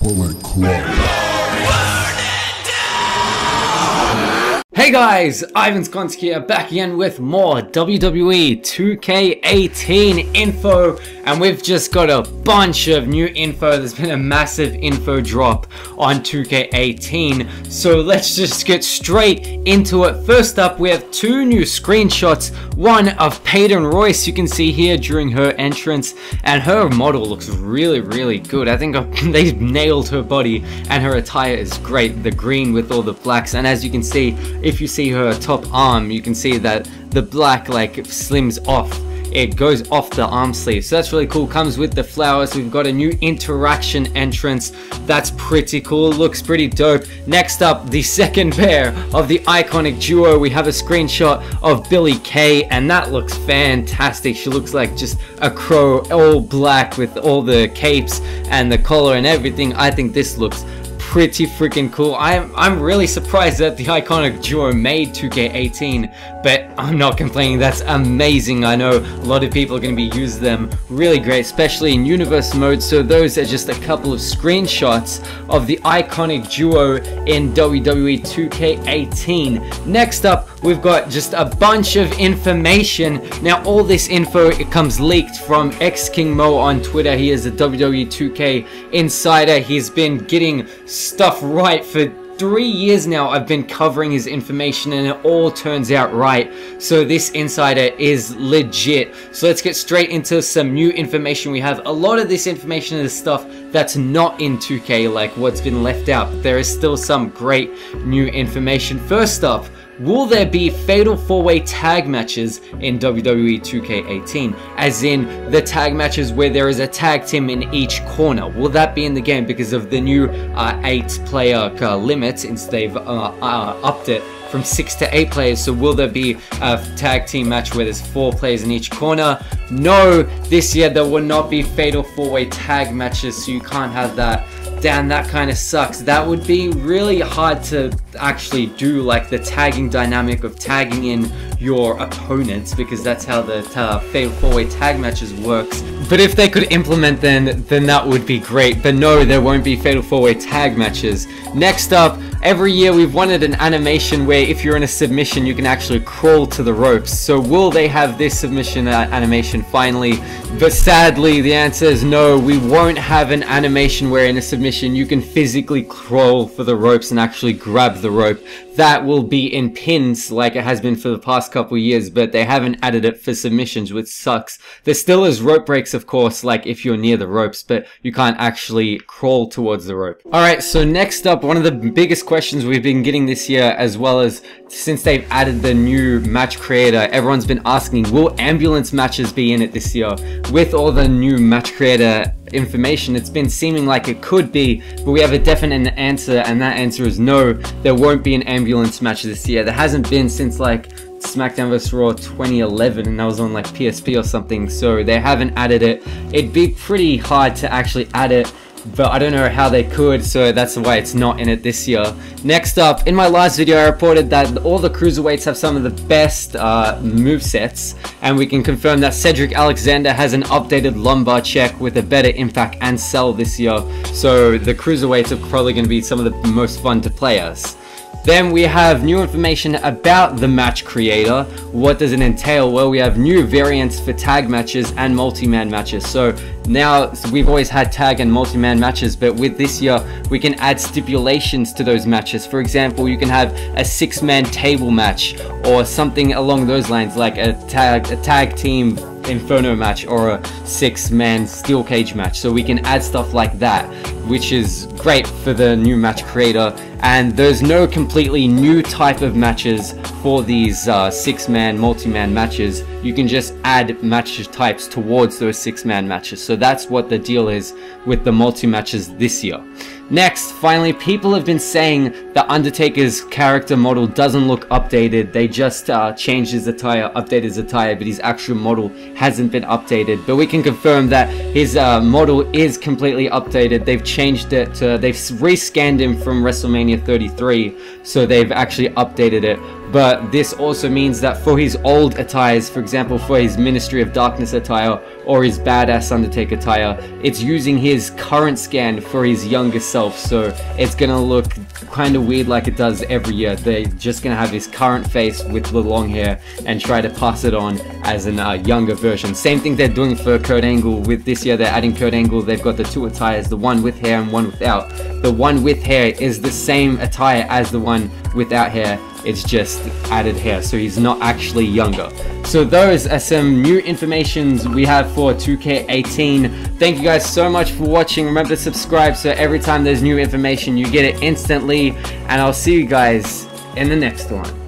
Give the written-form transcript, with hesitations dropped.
Bullet Club. Hey guys, Ivan's Quantic here, back again with more WWE 2K18 info, and we've just got a bunch of new info. There's been a massive info drop on 2K18, so let's just get straight into it. First up, we have two new screenshots, one of Peyton Royce, you can see here during her entrance, and her model looks really good. I think they nailed her body, and her attire is great, the green with all the blacks, and as you can see, if you see her top arm, you can see that the black like slims off. It goes off the arm sleeve, so that's really cool. Comes with the flowers. We've got a new interaction entrance. That's pretty cool, looks pretty dope. Next up, the second pair of the iconic duo. We have a screenshot of Billie Kay, and that looks fantastic. She looks like just a crow, all black with all the capes and the collar and everything. I think this looks pretty freaking cool. I'm really surprised that the iconic duo made 2K18, but I'm not complaining. That's amazing. I know a lot of people are going to be using them really great, especially in universe mode. So those are just a couple of screenshots of the iconic duo in WWE 2K18. Next up, we've got just a bunch of information. Now all this info, it comes leaked from X King Mo on Twitter. He is a WWE 2K insider. He's been getting stuff right for 3 years now. I've been covering his information and it all turns out right, so this insider is legit. So let's get straight into some new information. We have a lot of this information is stuff that's not in 2K, like what's been left out, but there is still some great new information. First up, will there be fatal 4-way tag matches in WWE 2K18? As in the tag matches where there is a tag team in each corner. Will that be in the game because of the new 8-player limit, since they've upped it from 6 to 8 players? So will there be a tag team match where there's 4 players in each corner? No, this year there will not be fatal 4-way tag matches, so you can't have that. Damn, that kind of sucks. That would be really hard to actually do, like the tagging dynamic of tagging in your opponents, because that's how the fatal 4-way tag matches works. But if they could implement then that would be great. But no, there won't be fatal 4-way tag matches. Next up, every year we've wanted an animation where if you're in a submission you can actually crawl to the ropes. So will they have this submission animation finally? But sadly the answer is no. We won't have an animation where in a submission you can physically crawl for the ropes and actually grab the rope. That will be in pins like it has been for the past couple years, but they haven't added it for submissions, which sucks. There still is rope breaks, of course, like if you're near the ropes, but you can't actually crawl towards the rope. Alright, so next up, one of the biggest questions we've been getting this year, as well as since they've added the new match creator, everyone's been asking, will ambulance matches be in it this year? With all the new match creator information, it's been seeming like it could be, but we have a definite answer, and that answer is no. There won't be an ambulance match this year. There hasn't been since like SmackDown vs Raw 2011, and that was on like PSP or something, so they haven't added it. It'd be pretty hard to actually add it, but I don't know how they could, so that's why it's not in it this year. Next up, in my last video I reported that all the cruiserweights have some of the best movesets, and we can confirm that Cedric Alexander has an updated lumbar check with a better impact and sell this year, so the cruiserweights are probably going to be some of the most fun to play as. Then we have new information about the match creator. What does it entail? Well, we have new variants for tag matches and multi-man matches. So now, we've always had tag and multi-man matches, but with this year, we can add stipulations to those matches. For example, you can have a 6-man table match or something along those lines, like a tag team Inferno match or a 6-man steel cage match. So we can add stuff like that, which is great for the new match creator. And there's no completely new type of matches for these 6-man multi-man matches. You can just add match types towards those 6-man matches. So that's what the deal is with the multi-matches this year. Next, finally, people have been saying the Undertaker's character model doesn't look updated. They just changed his attire, updated his attire, but his actual model hasn't been updated. But we can confirm that his model is completely updated. They've changed it to, they've rescanned him from WrestleMania 33, so they've actually updated it but this also means that for his old attires, for example for his Ministry of Darkness attire or his Badass Undertaker attire, it's using his current scan for his younger self, so it's gonna look kind of weird like it does every year. They're just gonna have his current face with the long hair and try to pass it on as a younger version. Same thing they're doing for Kurt Angle. With this year they're adding Kurt Angle. They've got the two attires, the one with hair and one without. The one with hair is the same attire as the one without hair, it's just added hair, so he's not actually younger. So those are some new informations we have for 2K18. Thank you guys so much for watching. Remember to subscribe so every time there's new information you get it instantly, and I'll see you guys in the next one.